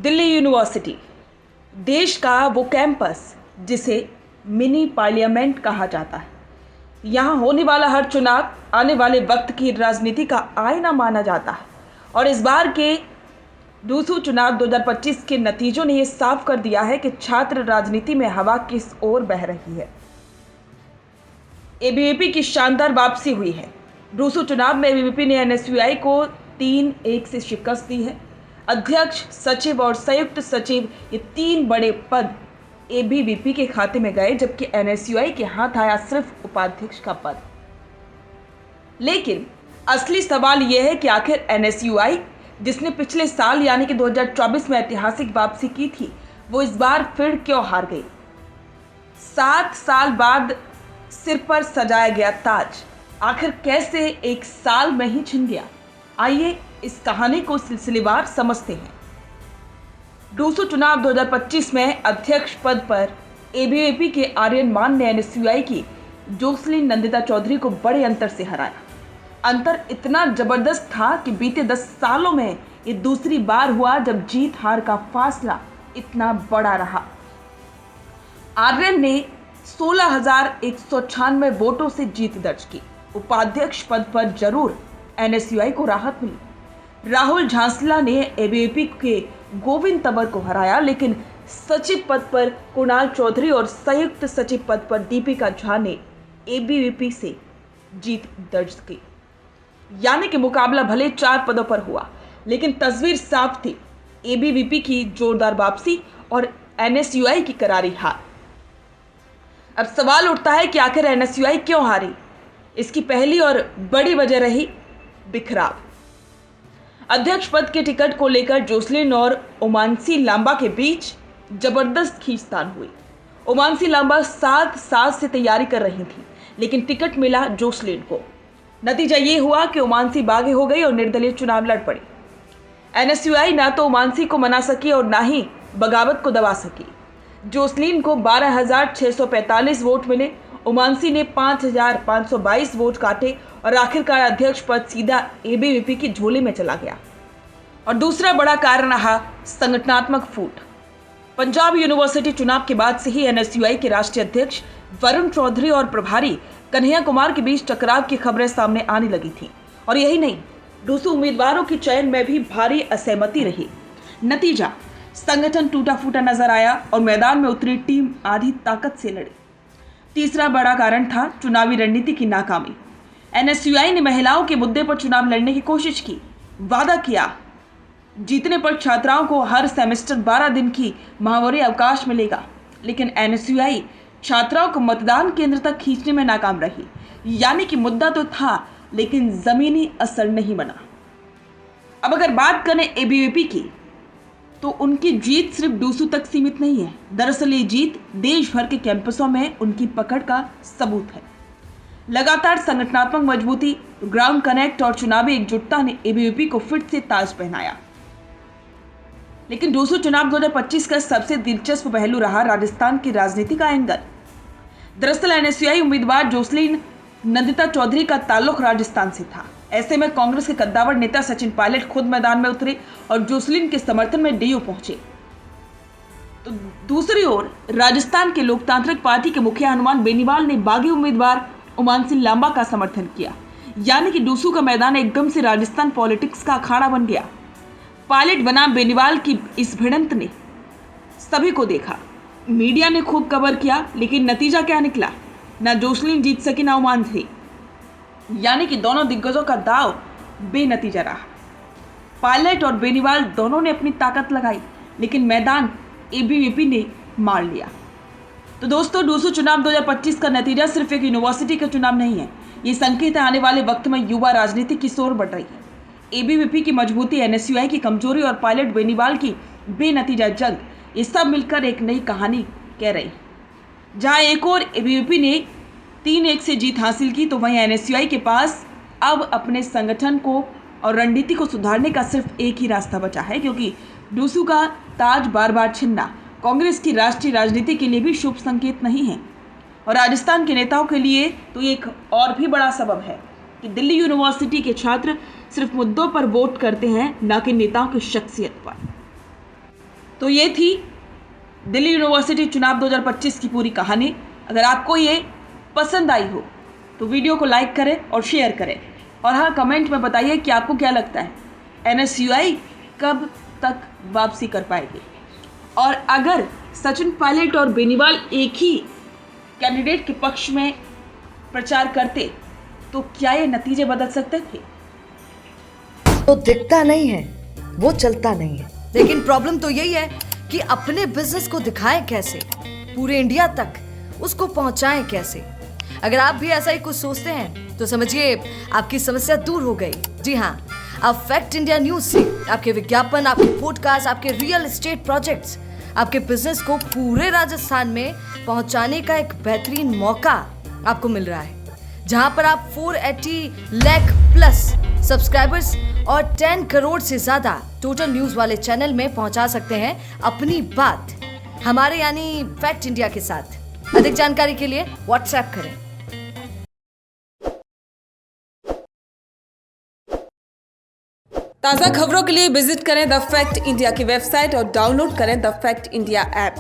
Delhi university देश का वो कैंपस जिसे मिनी पार्लियामेंट कहा जाता है। यहाँ होने वाला हर चुनाव आने वाले वक्त की राजनीति का आईना माना जाता है और इस बार के रूसू चुनाव 2025 के नतीजों ने ये साफ कर दिया है कि छात्र राजनीति में हवा किस ओर बह रही है। एबीवीपी की शानदार वापसी हुई है। रूसू चुनाव में एबीवीपी ने एनएसयूआई को 3-1 से शिकस्त दी है। अध्यक्ष, सचिव और संयुक्त सचिव ये 3 बड़े पद एबीवीपी के खाते में गए, जबकि एनएसयूआई के हाथ आया सिर्फ उपाध्यक्ष का पद। लेकिन असली सवाल यह है कि आखिर एनएसयूआई जिसने पिछले साल यानी कि 2024 में ऐतिहासिक वापसी की थी, वो इस बार फिर क्यों हार गई। 7 साल बाद सिर पर सजाया गया ताज आखिर कैसे एक साल में ही छिन गया। आइए इस कहानी को सिलसिलेवार समझते हैं। रूसू चुनाव 2025 में अध्यक्ष पद पर एबीवीपी के आर्यन मान ने एनएसयूआई की जोसलीन नंदिता चौधरी को बड़े अंतर से हराया। अंतर इतना जबरदस्त था कि बीते 10 सालों में ये दूसरी बार हुआ जब जीत हार का फासला इतना बड़ा रहा। आर्यन ने 16,196 वोटों से जीत दर्ज की। उपाध्यक्ष पद पर जरूर एनएसयूआई को राहत मिली। राहुल झांसला ने एबीवीपी के गोविंद तंवर को हराया, लेकिन सचिव पद पर कुणाल चौधरी और संयुक्त सचिव पद पर दीपिका झा ने एबीवीपी से जीत दर्ज की। यानी कि मुकाबला भले 4 पदों पर हुआ, लेकिन तस्वीर साफ थी, एबीवीपी की जोरदार वापसी और एनएसयूआई की करारी हार। अब सवाल उठता है कि आखिर एनएसयूआई क्यों हारी। इसकी पहली और बड़ी वजह रही बिखराव। अध्यक्ष पद के टिकट को लेकर जोसलीन और उमांसी लांबा के बीच जबरदस्त खींचतान हुई। उमांसी लांबा 7 साल से तैयारी कर रही थी, लेकिन टिकट मिला जोसलीन को। नतीजा ये हुआ कि उमांसी बागी हो गई और निर्दलीय चुनाव लड़ पड़ी। एनएसयूआई ना तो उमांसी को मना सकी और ना ही बगावत को दबा सकी। जोसलीन को 12,645 वोट मिले, उमांसी ने 5,522 वोट काटे और आखिरकार अध्यक्ष पद सीधा एबीवीपी की झोली में चला गया। और दूसरा बड़ा कारण रहा संगठनात्मक फूट। पंजाब यूनिवर्सिटी चुनाव के बाद से ही एनएसयूआई के राष्ट्रीय अध्यक्ष वरुण चौधरी और प्रभारी कन्हैया कुमार के बीच टकराव की खबरें सामने आने लगी थी। और यही नहीं, दूसरे उम्मीदवारों के चयन में भी भारी असहमति रही। नतीजा, संगठन टूटा फूटा नजर आया और मैदान में उतरी टीम आधी ताकत से लड़ी। तीसरा बड़ा कारण था चुनावी रणनीति की नाकामी। एनएसयूआई ने महिलाओं के मुद्दे पर चुनाव लड़ने की कोशिश की, वादा किया जीतने पर छात्राओं को हर सेमेस्टर 12 दिन की माहवारी अवकाश मिलेगा, लेकिन एनएसयूआई छात्राओं को मतदान केंद्र तक खींचने में नाकाम रही। यानी कि मुद्दा तो था, लेकिन जमीनी असर नहीं बना। अब अगर बात करें एबीवीपी की, तो उनकी जीत सिर्फ डूसू तक सीमित नहीं है। दरअसल ये जीत देश भर के कैंपसों में उनकी पकड़ का सबूत है। लगातार संगठनात्मक मजबूती, ग्राउंड कनेक्ट और चुनावी एकजुटता ने एबीवीपी को फिर से ताज पहनाया। लेकिन डूसू चुनाव 2025 का सबसे दिलचस्प पहलू रहा राजस्थान की राजनीति का एंगल। दरअसल एनएसयूआई उम्मीदवार जोसलीन नंदिता चौधरी का ताल्लुक राजस्थान से था। ऐसे में कांग्रेस के कद्दावर नेता सचिन पायलट खुद मैदान में उतरे और जोसलीन के समर्थन में डीयू पहुंचे। तो दूसरी ओर राजस्थान के लोकतांत्रिक पार्टी के मुखिया हनुमान बेनीवाल ने बागी उम्मीदवार उमांसी लांबा का समर्थन किया। यानी कि डूसू का मैदान एकदम से राजस्थान पॉलिटिक्स का अखाड़ा बन गया। पायलट बनाम बेनीवाल की इस भिड़ंत ने सभी को देखा। मीडिया ने खूब कवर किया, लेकिन नतीजा क्या निकला? ना जोसलीन जीत सकी ना उमांसी। यानी कि दोनों दिग्गजों का दाव बेनतीजा रहा। पायलट और बेनीवाल दोनों ने अपनी ताकत लगाई, लेकिन मैदान एबीवीपी ने मार लिया। तो दोस्तों, डूसू चुनाव 2025 का नतीजा सिर्फ एक यूनिवर्सिटी का चुनाव नहीं है। ये संकेत है आने वाले वक्त में युवा राजनीति की शोर बढ़ रही है। एबीवीपी की मजबूती, एनएसयूआई की कमजोरी और पायलट बेनीवाल की बेनतीजा जंग, ये सब मिलकर एक नई कहानी कह रही है। जहां एक और एबीवीपी ने 3-1 से जीत हासिल की, तो वहीं एनएसयूआई के पास अब अपने संगठन को और रणनीति को सुधारने का सिर्फ एक ही रास्ता बचा है, क्योंकि डूसू का ताज बार बार छिनना कांग्रेस की राष्ट्रीय राजनीति के लिए भी शुभ संकेत नहीं है। और राजस्थान के नेताओं के लिए तो ये एक और भी बड़ा सबब है कि दिल्ली यूनिवर्सिटी के छात्र सिर्फ मुद्दों पर वोट करते हैं, न कि नेताओं की शख्सियत पर। तो ये थी दिल्ली यूनिवर्सिटी चुनाव 2025 की पूरी कहानी। अगर आपको ये पसंद आई हो तो वीडियो को लाइक करें और शेयर करें, और हाँ, कमेंट में बताइए कि आपको क्या लगता है NSUI कब तक वापसी कर पाएगी। और अगर सचिन पायलट और बेनीवाल एक ही कैंडिडेट के पक्ष में प्रचार करते तो क्या ये नतीजे बदल सकते थे? तो दिखता नहीं है वो चलता नहीं है, लेकिन प्रॉब्लम तो यही है कि अपने बिजनेस को दिखाएं कैसे, पूरे इंडिया तक उसको पहुंचाएं कैसे। अगर आप भी ऐसा ही कुछ सोचते हैं तो समझिए आपकी समस्या दूर हो गई। जी हाँ, अब फैक्ट इंडिया न्यूज से आपके विज्ञापन, आपके पॉडकास्ट, आपके रियल एस्टेट प्रोजेक्ट्स, आपके बिजनेस को पूरे राजस्थान में पहुंचाने का एक बेहतरीन मौका आपको मिल रहा है, जहां पर आप 480 लाख प्लस सब्सक्राइबर्स और 10 करोड़ से ज्यादा टोटल न्यूज वाले चैनल में पहुंचा सकते हैं अपनी बात हमारे यानी फैक्ट इंडिया के साथ। अधिक जानकारी के लिए व्हाट्सएप करें। ताज़ा खबरों के लिए विजिट करें द फैक्ट इंडिया की वेबसाइट और डाउनलोड करें द फैक्ट इंडिया ऐप।